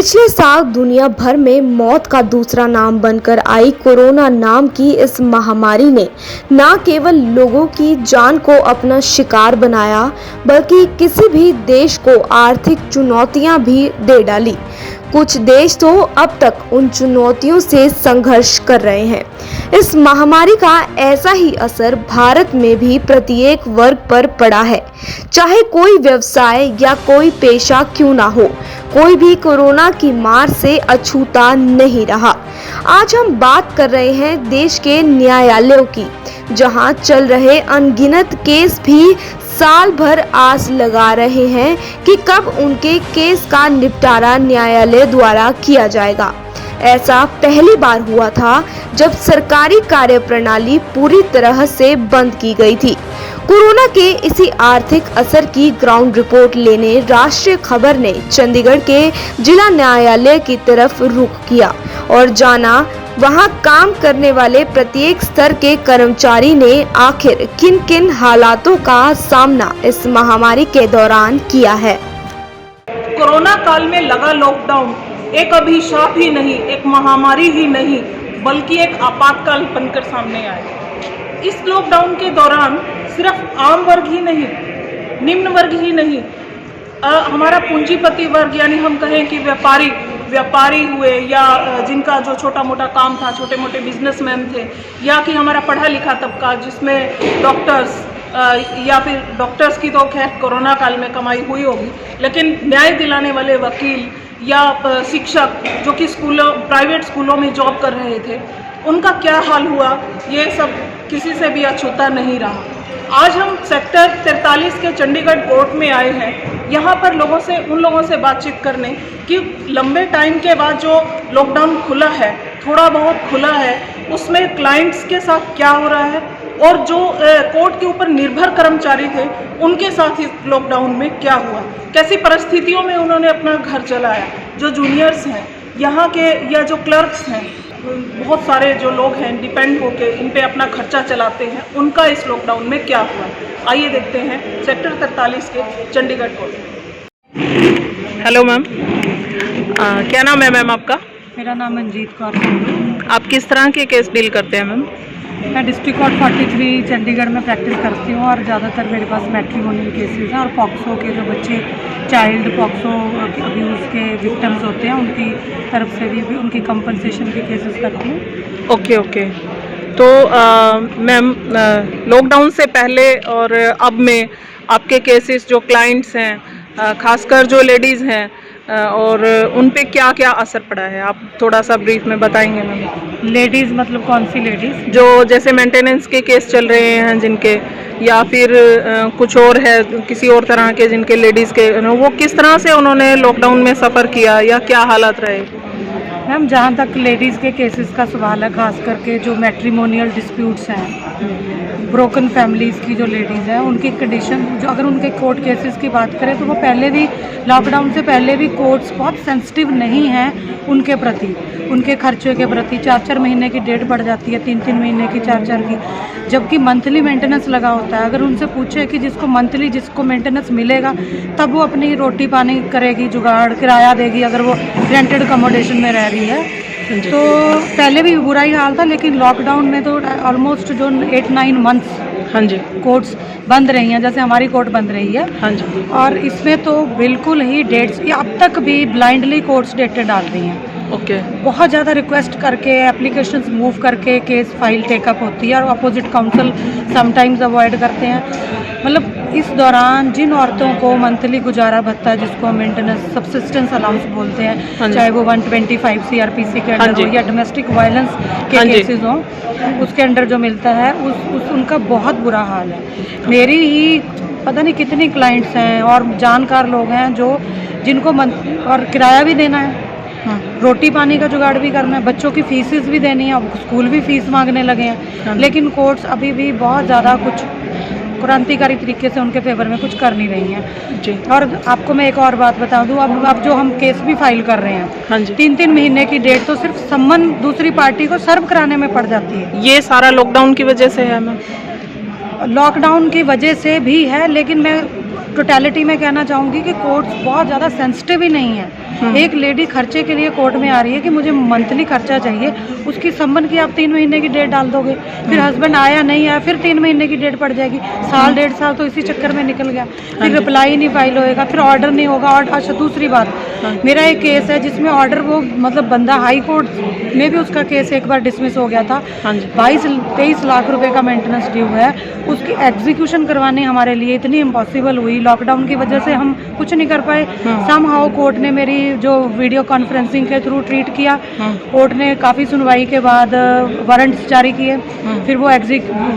पिछले साल दुनिया भर में मौत का दूसरा नाम बनकर आई कोरोना नाम की इस महामारी ने न केवल लोगों की जान को अपना शिकार बनाया, बल्कि किसी भी देश को आर्थिक चुनौतियां भी दे डाली। कुछ देश तो अब तक उन चुनौतियों से संघर्ष कर रहे हैं। इस महामारी का ऐसा ही असर भारत में भी प्रत्येक वर्ग पर पड़ा है, चाहे कोई व्यवसाय या कोई पेशा क्यों ना हो, कोई भी कोरोना की मार से अछूता नहीं रहा। आज हम बात कर रहे हैं देश के न्यायालयों की, जहां चल रहे अनगिनत केस भी साल भर आस लगा रहे हैं कि कब उनके केस का निपटारा न्यायालय द्वारा किया जाएगा। ऐसा पहली बार हुआ था जब सरकारी कार्यप्रणाली पूरी तरह से बंद की गई थी। कोरोना के इसी आर्थिक असर की ग्राउंड रिपोर्ट लेने राष्ट्रीय खबर ने चंडीगढ़ के जिला न्यायालय की तरफ रुख किया और जाना वहां काम करने वाले प्रत्येक स्तर के कर्मचारी ने आखिर किन किन हालातों का सामना इस महामारी के दौरान किया है। कोरोना काल में लगा लॉकडाउन एक अभिशाप ही नहीं, एक महामारी ही नहीं, बल्कि एक आपातकाल बनकर सामने आया। इस लॉकडाउन के दौरान सिर्फ आम वर्ग ही नहीं, निम्न वर्ग ही नहीं, हमारा पूंजीपति वर्ग यानी हम कहें कि व्यापारी हुए या जिनका जो छोटा मोटा काम था, छोटे मोटे बिजनेसमैन थे, या कि हमारा पढ़ा लिखा तबका जिसमें डॉक्टर्स या फिर डॉक्टर्स की तो खैर कोरोना काल में कमाई हुई होगी, लेकिन न्याय दिलाने वाले वकील या शिक्षक जो कि प्राइवेट स्कूलों में जॉब कर रहे थे, उनका क्या हाल हुआ, ये सब किसी से भी अछूता नहीं रहा। आज हम सेक्टर 43 के चंडीगढ़ कोर्ट में आए हैं, यहाँ पर उन लोगों से बातचीत करने कि लंबे टाइम के बाद जो लॉकडाउन खुला है, थोड़ा बहुत खुला है, उसमें क्लाइंट्स के साथ क्या हो रहा है और जो कोर्ट के ऊपर निर्भर कर्मचारी थे उनके साथ इस लॉकडाउन में क्या हुआ, कैसी परिस्थितियों में उन्होंने अपना घर चलाया। जो जूनियर्स हैं यहाँ के या जो क्लर्क्स हैं, बहुत सारे जो लोग हैं डिपेंड होके इन पे अपना खर्चा चलाते हैं, उनका इस लॉकडाउन में क्या हुआ। आइए देखते हैं सेक्टर 43 के चंडीगढ़ कोर्ट। हेलो मैम, क्या नाम है मैम आपका? मेरा नाम मंजीत कौर है। आप किस तरह के केस डील करते हैं मैम? मैं डिस्ट्रिक्ट कोर्ट 43 चंडीगढ़ में प्रैक्टिस करती हूँ और ज़्यादातर मेरे पास मैट्रिमोनियल केसेस हैं और पॉक्सो के जो बच्चे चाइल्ड पॉक्सो अब्यूज़ के विक्टिम्स होते हैं उनकी तरफ से भी उनकी कंपनसेशन के केसेस करती हूँ। ओके। तो मैम, लॉकडाउन से पहले और अब में आपके केसेस जो क्लाइंट्स हैं, खासकर जो लेडीज़ हैं, और उन पे क्या क्या असर पड़ा है, आप थोड़ा सा ब्रीफ में बताएंगे मैम? लेडीज़ मतलब कौन सी लेडीज़? जो जैसे मेंटेनेंस के केस चल रहे हैं जिनके, या फिर कुछ और है किसी और तरह के जिनके लेडीज़ के, वो किस तरह से उन्होंने लॉकडाउन में सफ़र किया या क्या हालात रहे? मैम, जहाँ तक लेडीज़ के केसेस का सवाल है, खास करके जो मैट्रिमोनियल डिस्प्यूट्स हैं, ब्रोकन फैमिलीज़ की जो लेडीज़ हैं, उनकी कंडीशन, जो अगर उनके कोर्ट केसेस की बात करें तो वो पहले भी लॉकडाउन से पहले भी कोर्ट्स बहुत सेंसिटिव नहीं हैं उनके प्रति, उनके खर्चे के प्रति। 4-4 महीने की डेट बढ़ जाती है, 3-3 महीने की, 4-4 की, जबकि मंथली मेंटेनेंस लगा होता है। अगर उनसे पूछे कि जिसको मेंटेनेंस मिलेगा तब वो अपनी रोटी पानी करेगी, जुगाड़, किराया देगी अगर वो रेंटेड अकोमोडेशन में रह रही है। तो पहले भी बुरा ही हाल था, लेकिन लॉकडाउन में तो ऑलमोस्ट जो 8-9 मंथ्स हाँ जी कोर्ट्स बंद रही हैं, जैसे हमारी कोर्ट बंद रही है। हाँ जी। और इसमें तो बिल्कुल ही डेट्स, अब तक भी ब्लाइंडली कोर्ट्स डेटें डाल रही हैं। ओके। बहुत ज़्यादा रिक्वेस्ट करके, एप्लीकेशंस मूव करके केस फाइल टेकअप होती है और अपोजिट काउंसिल समटाइम्स अवॉइड करते हैं। मतलब इस दौरान जिन औरतों को मंथली गुजारा भत्ता, जिसको मेंटेनेंस सब्सिस्टेंस अलाउंस बोलते हैं, चाहे वो 125 CRPC के अंडर हो या डोमेस्टिक वायलेंस के केसेस हों, उसके अंडर जो मिलता है उनका बहुत बुरा हाल है। मेरी ही पता नहीं कितनी क्लाइंट्स हैं और जानकार लोग हैं जिनको और किराया भी देना है, रोटी पानी का जुगाड़ भी करना है, बच्चों की फीसेस भी देनी है, अब स्कूल भी फीस मांगने लगे हैं। लेकिन कोर्ट्स अभी भी बहुत ज़्यादा कुछ क्रांतिकारी तरीके से उनके फेवर में कुछ कर नहीं रही हैं जी। और आपको मैं एक और बात बता दूं, अब जो हम केस भी फाइल कर रहे हैं, हाँ जी, 3-3 महीने की डेट तो सिर्फ सम्मन दूसरी पार्टी को सर्व कराने में पड़ जाती है। ये सारा लॉकडाउन की वजह से है मैम? लॉकडाउन की वजह से भी है, लेकिन मैं टोटलिटी में कहना चाहूँगी कि कोर्ट्स बहुत ज़्यादा सेंसिटिव ही नहीं है। एक लेडी खर्चे के लिए कोर्ट में आ रही है कि मुझे मंथली खर्चा चाहिए, उसकी संबंध की आप 3 महीने की डेट डाल दोगे, फिर हस्बैंड आया नहीं आया, फिर 3 महीने की डेट पड़ जाएगी, साल 1.5 साल तो इसी चक्कर में निकल गया, फिर रिप्लाई नहीं फाइल होएगा, फिर ऑर्डर नहीं होगा। और अच्छा दूसरी बात, मेरा एक केस है जिसमें ऑर्डर वो मतलब बंदा हाई कोर्ट में भी उसका केस एक बार डिसमिस हो गया था। 22-23 लाख रुपए का मेंटेनेंस ड्यू है, उसकी एग्जीक्यूशन करवानी हमारे लिए इतनी इम्पॉसिबल हुई, लॉकडाउन की वजह से हम कुछ नहीं कर पाए। समहाउ कोर्ट ने मेरी जो वीडियो कॉन्फ्रेंसिंग के थ्रू ट्रीट किया, कोर्ट ने काफ़ी सुनवाई के बाद वारंट्स जारी किए। फिर वो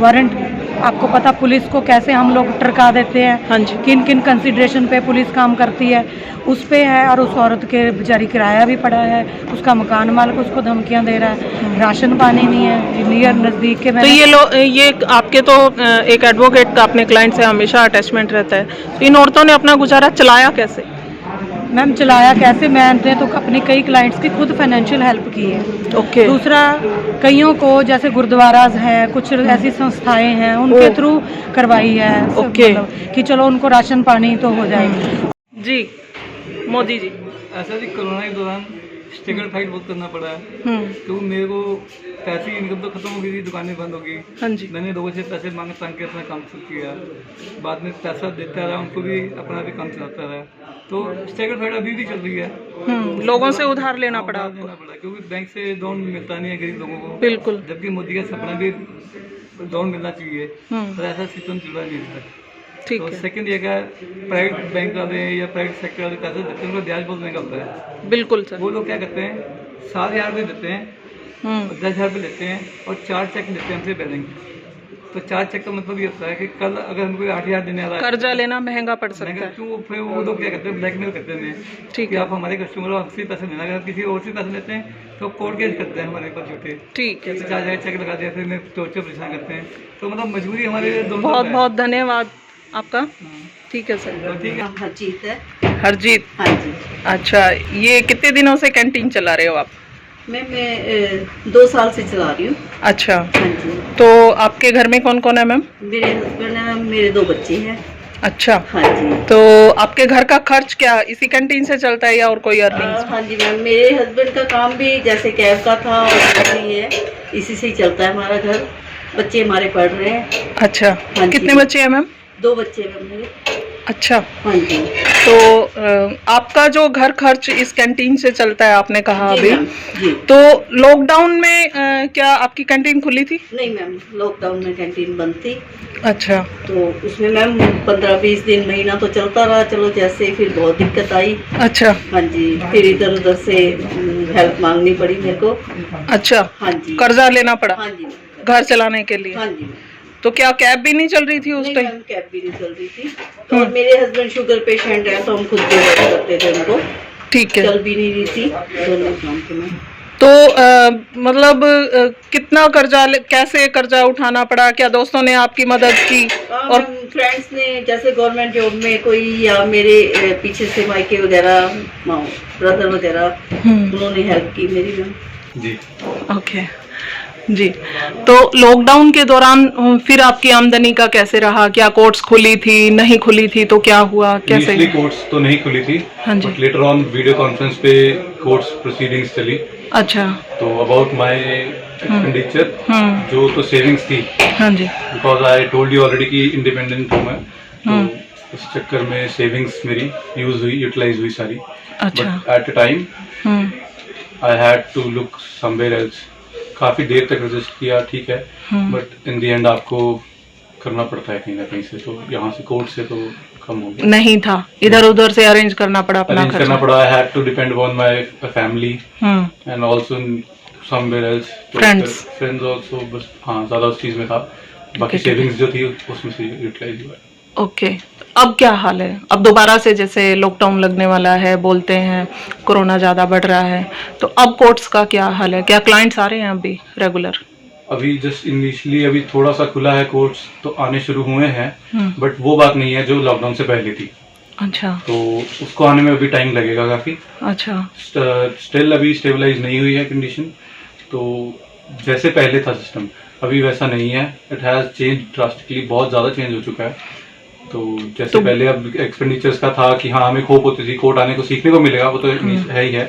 वारंट, आपको पता पुलिस को कैसे हम लोग टरका देते हैं, हाँ जी, किन किन कंसिडरेशन पे पुलिस काम करती है उस पे है। और उस औरत के बेचारी किराया भी पड़ा है, उसका मकान मालिक उसको धमकियां दे रहा है, राशन पानी नहीं है, नियर नज़दीक के। तो ये आपके तो एक एडवोकेट का अपने क्लाइंट से हमेशा अटैचमेंट रहता है, तो इन औरतों ने अपना गुजारा चलाया कैसे? मैम चलाया कैसे, मैंने तो अपनी कई क्लाइंट्स की खुद फाइनेंशियल हेल्प की है। ओके। दूसरा, कईयों को जैसे गुरुद्वाराज हैं, कुछ ऐसी संस्थाएं हैं, उनके थ्रू करवाई है। ओके। मतलब कि चलो उनको राशन पानी तो हो जाएगी। जी मोदी जी, ऐसा जी कोरोना के दौरान स्ट्रगल फाइट बहुत करना पड़ा है, क्योंकि मेरे को पैसे की इनकम तो खत्म हो गई थी, दुकानें बंद हो गई। हाँ जी, मैंने लोगों से पैसे मांग के अपना काम शुरू किया, बाद में पैसा देता रहा, उनको भी अपना भी काम चलाता रहा। तो स्ट्रगल फाइट अभी भी चल रही है। लोगों से उधार लेना पड़ा आपको? लेना पड़ा, क्योंकि बैंक से लोन मिलता नहीं है गरीब लोगों को। बिल्कुल। जबकि मोदी का सपना भी लोन मिलना चाहिए, पर ऐसा सिस्टम चल रहा नहीं है। ठीक तो है, सेकंड ये क्या, प्राइवेट बैंक वाले या प्राइवेट सेक्टर वाले पैसे देते हैं, उनका ब्याज बहुत महंगा होता है। बिल्कुल सर। वो लोग क्या करते हैं, 7,000 रुपये देते हैं, 10,000 रुपये लेते हैं और 4 चेक लेते हैं हमसे बैंक। तो 4 चेक का मतलब ये होता है कि कल अगर हमको 8,000 देने वाला है, कर्जा लेना महंगा पड़ सकता है। क्यों फिर वो लोग क्या करते हैं, ब्लैकमेल करते हैं ठीक कि है, आप हमारे कस्टमर हो, हमसे पैसे लेना। अगर किसी और से पैसे लेते हैं तो कोर्ट केस करते हैं हमारे ऊपर झूठे, ठीक है। 4,000 चेक लगा दिया, फिर मैं टोर्चर परेशान करते हैं। तो मतलब मजबूरी हमारे दोनों बहुत का है। बहुत धन्यवाद आपका। ठीक है सर। तो ठीक है। हरजीत है। हरजीत, हाँ जी। अच्छा, ये कितने दिनों से कैंटीन चला रहे हो आप? मैं 2 साल से चला रही हूँ। अच्छा, हाँ जी। तो आपके घर में कौन कौन है मैम? मेरे हस्बैंड है, मेरे 2 बच्चे हैं। अच्छा, हाँ जी। तो आपके घर का खर्च क्या इसी कैंटीन से चलता है या और कोई अर्निंग्स? हाँ जी मैम, मेरे हस्बैंड का काम भी जैसे कैब का था और भी है, इसी से ही चलता है हमारा घर। बच्चे हमारे पढ़ रहे हैं। अच्छा, हाँ जी। कितने बच्चे हैं मैम? 2 बच्चे हैं मेरे। अच्छा, हाँ जी। तो आपका जो घर खर्च इस कैंटीन से चलता है आपने कहा जी अभी, मैम, जी। तो लॉकडाउन में क्या आपकी कैंटीन खुली थी? नहीं मैम, लॉकडाउन में कैंटीन बंद थी। अच्छा, तो उसमें मैम 15-20 दिन, महीना तो चलता रहा, चलो जैसे। फिर बहुत दिक्कत आई। अच्छा, हाँ जी, फिर इधर उधर से हेल्प मांगनी पड़ी मेरे को। अच्छा, हाँ जी। कर्जा लेना पड़ा हाँ जी। घर चलाने के लिए। हाँ जी। तो क्या कैब भी नहीं चल रही थी उस नहीं टाइम? मैम, कैब भी नहीं चल रही थी। और मेरे हस्बैंड शुगर पेशेंट है, तो हम खुद प्रोवाइड करते थे उनको। ठीक है, चल भी नहीं रही थी दोनों काम के में। तो मतलब कितना कैसे कर्जा उठाना पड़ा? क्या दोस्तों ने आपकी मदद की? और फ्रेंड्स ने, जैसे गवर्नमेंट जॉब में कोई, या मेरे पीछे से मायके वगैरह, ब्रदर वगैरह, उन्होंने हेल्प की मेरी मैम। जी। ओके जी, तो लॉकडाउन के दौरान फिर आपकी आमदनी का कैसे रहा? क्या कोर्ट्स खुली थी, नहीं खुली थी, तो क्या हुआ, कैसे? इनिशियली कोर्ट्स तो नहीं खुली थी, हाँ जी। But later on video conference पे कोर्ट्स प्रोसीडिंग्स चली। अच्छा, तो अबाउट माय एक्सपेंडिचर, जो तो सेविंग्स थी, हाँ जी, because I told you already कि इंडिपेंडेंट हूँ मैं, तो इस चक्कर में सेविंग्स मेरी यूटिलाइज हुई सारी। अच्छा, but at a time I had to look somewhere else. काफ़ी देर तक रजिस्ट किया, ठीक है, बट इन द एंड आपको करना पड़ता है कहीं ना कहीं से। तो यहाँ से कोर्ट से तो कम हो गया, नहीं था, इधर उधर से अरेंज करना पड़ा अपना अरेंज करना खर्चा। पड़ा। I had to depend on my family and also somewhere else, friends also. बस हाँ, ज़्यादा उस चीज़ में था। बाकी सेविंग्स जो थी उसमें से यूटिलाइज हुआ। ओके, अब क्या हाल है? अब दोबारा से जैसे लॉकडाउन लगने वाला है, बोलते हैं कोरोना ज़्यादा बढ़ रहा है, तो अब कोर्ट्स का क्या हाल है? क्या क्लाइंट्स आ रहे हैं अभी रेगुलर? अभी जस्ट इनिशियली अभी थोड़ा सा खुला है कोर्ट्स, तो आने शुरू हुए हैं, बट वो बात नहीं है जो लॉकडाउन से पहले थी। अच्छा, तो उसको आने में अभी टाइम लगेगा काफ़ी। अच्छा, स्टिल अभी स्टेबलाइज नहीं हुई है कंडीशन। तो जैसे पहले था सिस्टम, अभी वैसा नहीं है। इट हैज़ चेंज ड्रास्टिकली, बहुत ज़्यादा चेंज हो चुका है। तो जैसे पहले अब एक्सपेंडिचर्स का था कि हाँ हमें होप होती थी कोर्ट आने को सीखने को मिलेगा, वो तो है ही है।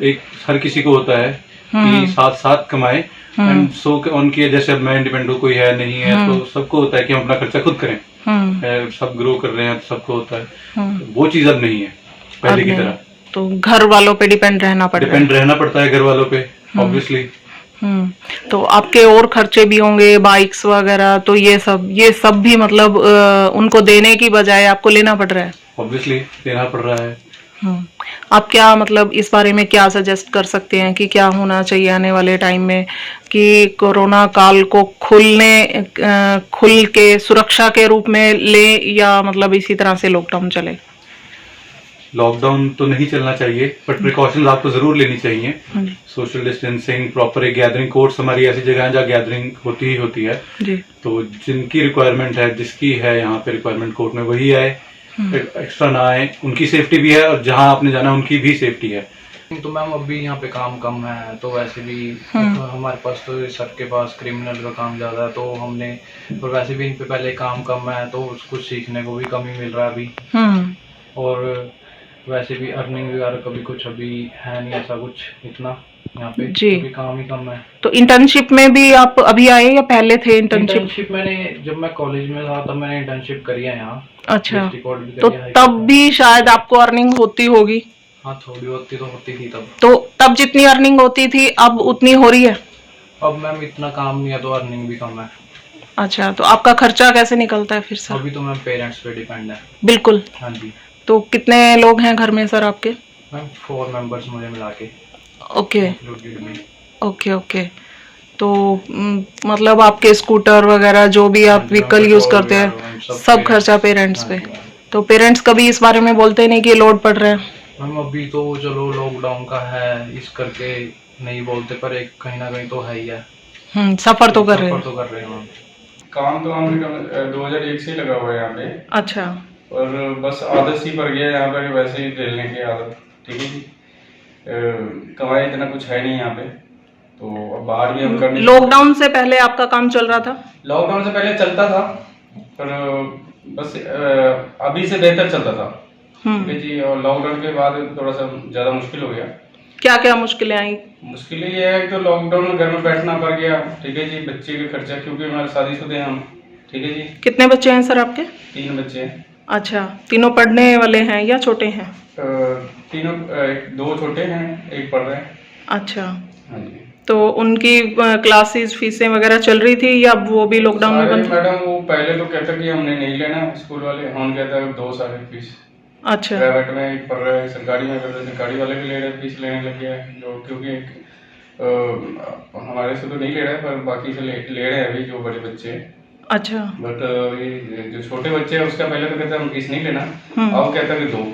एक हर किसी को होता है कि साथ साथ कमाए एंड सो उनकी, जैसे अब मैं इंडिपेंडेंट कोई है नहीं है तो सबको होता है कि हम अपना खर्चा खुद करें। सब ग्रो कर रहे हैं तो सबको होता है, तो वो चीज अब नहीं है पहले की तरह। तो घर वालों पे डिपेंड रहना पड़ता है घर वालों पे ऑब्वियसली। तो आपके और खर्चे भी होंगे, बाइक्स वगैरह, तो ये सब भी मतलब उनको देने की बजाय आपको लेना पड़ रहा है। ऑब्वियसली लेना पड़ रहा है। आप क्या मतलब इस बारे में क्या सजेस्ट कर सकते हैं कि क्या होना चाहिए आने वाले टाइम में कि कोरोना काल को खुल के सुरक्षा के रूप में ले, या मतलब इसी तरह से लॉकडाउन चले? लॉकडाउन तो नहीं चलना चाहिए, बट प्रिकॉशंस आपको जरूर लेनी चाहिए। सोशल डिस्टेंसिंग, प्रॉपर एक गैदरिंग, कोर्ट्स हमारी ऐसी जगह है जहाँ गैदरिंग होती ही होती है जी। तो जिनकी रिक्वायरमेंट है, जिसकी है यहाँ पे रिक्वायरमेंट कोर्ट में, वही आए, एक्स्ट्रा ना आए। उनकी सेफ्टी भी है और जहाँ आपने जाना उनकी भी सेफ्टी है। तो मैम अभी यहाँ पे काम कम है, तो वैसे भी हमारे पास तो सबके पास क्रिमिनल का काम ज्यादा है, तो हमने, और वैसे भी इन पे पहले काम कम है तो कुछ सीखने को भी कम ही मिल रहा है अभी। और वैसे भी अर्निंग वगैरह कभी कुछ अभी है नहीं ऐसा कुछ इतना यहाँ पे जी, अभी काम ही कम है। तो इंटर्नशिप में भी आप अभी आए या पहले थे? इंटर्नशिप मैंने जब मैं कॉलेज में था तब मैंने इंटर्नशिप करी है यहाँ। अच्छा, तो तब भी शायद आपको अर्निंग होती होगी? हाँ थोड़ी होती तो होती थी तब। तो तब जितनी अर्निंग होती थी अब उतनी हो रही है? अब मैम इतना काम नहीं है तो अर्निंग भी कम है। अच्छा, तो आपका खर्चा कैसे निकलता है फिर सर? अभी तो मैम पेरेंट्स पे डिपेंड है। बिल्कुल। हाँ जी। तो कितने लोग हैं घर में सर आपके? मैम 4 मेंबर्स मुझे मिला के। Okay okay okay. तो मतलब आपके स्कूटर वगैरह जो भी आप व्हीकल यूज करते हैं सब खर्चा पेरेंट्स पे। तो पेरेंट्स कभी इस बारे में बोलते नहीं कि लोड पड़ रहा है? मैम अभी तो चलो लॉकडाउन का है इस करके नहीं बोलते, पर एक कहीं ना कहीं तो है ही है। सफर तो कर रहे हैं। काम तो हम 2001 से ही लगा हुआ है यहाँ पे। अच्छा। और बस आदत सी पड़ गया यहाँ पे, वैसे ही झेलने की आदत। ठीक है जी, कमाई इतना कुछ है नहीं यहाँ पे, तो अब बाहर भी हम करने। लॉकडाउन से पहले आपका काम चल रहा था? लॉकडाउन से पहले चलता था, पर बस अभी से बेहतर चलता था। ठीक है जी, और लॉकडाउन के बाद थोड़ा सा ज्यादा मुश्किल हो गया। क्या क्या मुश्किलें आई? मुश्किलें ये है कि तो लॉकडाउन में घर में बैठना पड़ गया। ठीक है जी, बच्चे के खर्चा, क्योंकि हमारे शादीशुदा हैं हम। ठीक है जी। कितने बच्चे हैं सर आपके? 3 बच्चे हैं। अच्छा, तीनों पढ़ने वाले हैं या छोटे हैं? तीनों, 2 छोटे हैं, 1 पढ़ रहे हैं। अच्छा। हाँ जी। तो उनकी क्लासेस फीसें वगैरह चल रही थी या वो भी लॉकडाउन में बंद? मैडम वो पहले तो कहता कि हमने नहीं लेना स्कूल वाले, हम कहता है 2 साल की फीस। अच्छा। प्राइवेट में एक पढ़ रहा है, सरकारी में पढ़ रहा है, सरकारी वाले भी ले रहे हैं, फीस लेने लग गया है जो, क्योंकि हमारे से तो नहीं ले रहा है पर बाकी से ले रहे हैं अभी जो बड़े बच्चे हैं। अच्छा। बट ये जो छोटे बच्चे हैं उसका पहले तो कहता है हम फीस नहीं लेना, अब कहता है कि 2।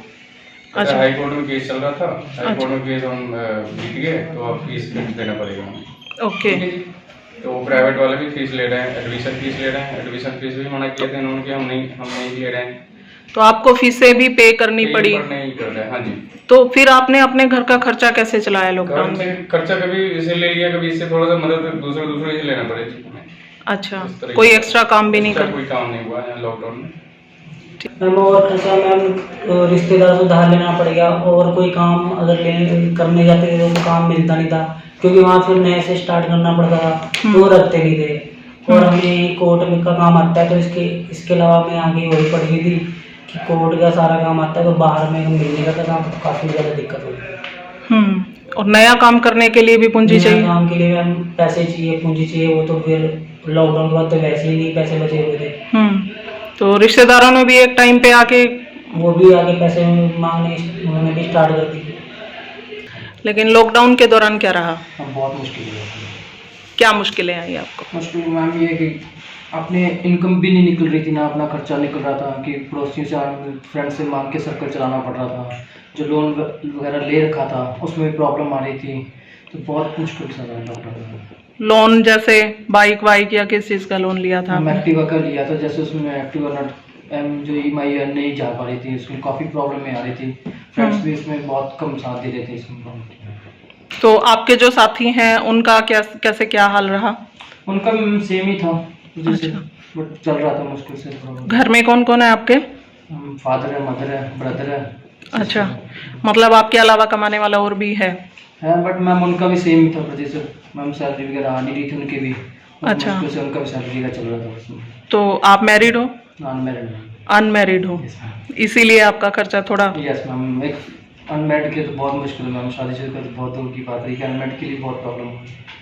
अच्छा। हाई कोर्ट में केस चल रहा था, हाई कोर्ट में केस हम जीत गए तो अब फीस देना पड़ेगा हमें। ओके। तो प्राइवेट वाले भी फीस ले रहे हैं, एडमिशन फीस ले रहे हैं, एडमिशन फीस भी मना किए थे इन्होंने कि हम नहीं ले रहे हैं। तो आपको फीसें भी पे करनी पड़ी? नहीं कर रहे हैं। हाँ जी। तो फिर आपने अपने घर का खर्चा कैसे चलाया लॉकडाउन में? खर्चा कभी इसे ले लिया, कभी इससे थोड़ा सा मदद दूसरे से लेना पड़े जी हमें। अच्छा, कोई एक्स्ट्रा काम भी नहीं कर? कोई काम नहीं हुआ है लॉकडाउन में मैम। और खर्चा मैम रिश्तेदार से उधार लेना पड़ेगा, और कोई काम अगर करने जाते थे तो काम मिलता नहीं था, क्योंकि वहाँ फिर नए से स्टार्ट करना पड़ता था, वो रखते नहीं थे। और हमें कोर्ट में का काम आता है, तो इसके अलावा मैं आगे वही पढ़ गई थी कि कोर्ट का सारा काम आता है, तो बाहर में मिलने का काम काफ़ी ज़्यादा दिक्कत होगी। और नया काम करने के लिए भी पूंजी चाहिए? काम के लिए मैम पैसे चाहिए, पूंजी चाहिए, वो तो फिर लॉकडाउन के बाद तो वैसे ही नहीं पैसे बचे हुए थे। तो रिश्तेदारों ने भी एक टाइम पे आके पैसे मांगने उन्होंने भी स्टार्ट कर दी। लेकिन लॉकडाउन के दौरान क्या रहा? बहुत मुश्किल है। क्या मुश्किलें आई आपको? मुश्किल मैम ये कि अपने इनकम भी नहीं निकल रही थी, ना अपना खर्चा निकल रहा था, कि पड़ोसियों से फ्रेंड से मांग के सर्कल चलाना पड़ रहा था, जो लोन वगैरह ले रखा था उसमें भी प्रॉब्लम आ रही थी, तो बहुत मुश्किल सा था लॉकडाउन। लोन जैसे बाइक वाइक या किस चीज़ का लोन लिया था? एक्टिवा का लिया था, जैसे उसमें एक्टिवा जो EMI नहीं जा पा रही थी, उसमें काफ़ी प्रॉब्लम आ रही थी, फ्रेंड्स भी इसमें बहुत कम साथ दे रहे थे इसमें। तो आपके जो साथी हैं उनका कैसे क्या हाल रहा? उनका सेम ही था जैसे। बट चल रहा था मुश्किल से थोड़ा। घर में कौन कौन है आपके? फादर है, मदर है, ब्रदर है। अच्छा, मतलब आपके अलावा कमाने वाला और भी है? बट मैम उनका भी सेम था प्रोसीजर, मैम सैलरी वगैरह आ नहीं रही थी उनकी भी। अच्छा। मुश्किल से उनका भी सैलरी का चल रहा था उसमें। तो आप मैरिड हो? अनमैरिड है। अनमैरिड हो, इसीलिए आपका खर्चा थोड़ा। यस मैम, एक अनमैरिड के लिए तो बहुत मुश्किल है मैम, शादी से तो बहुत दूर की बात है कि अनमैरिड के लिए बहुत प्रॉब्लम है।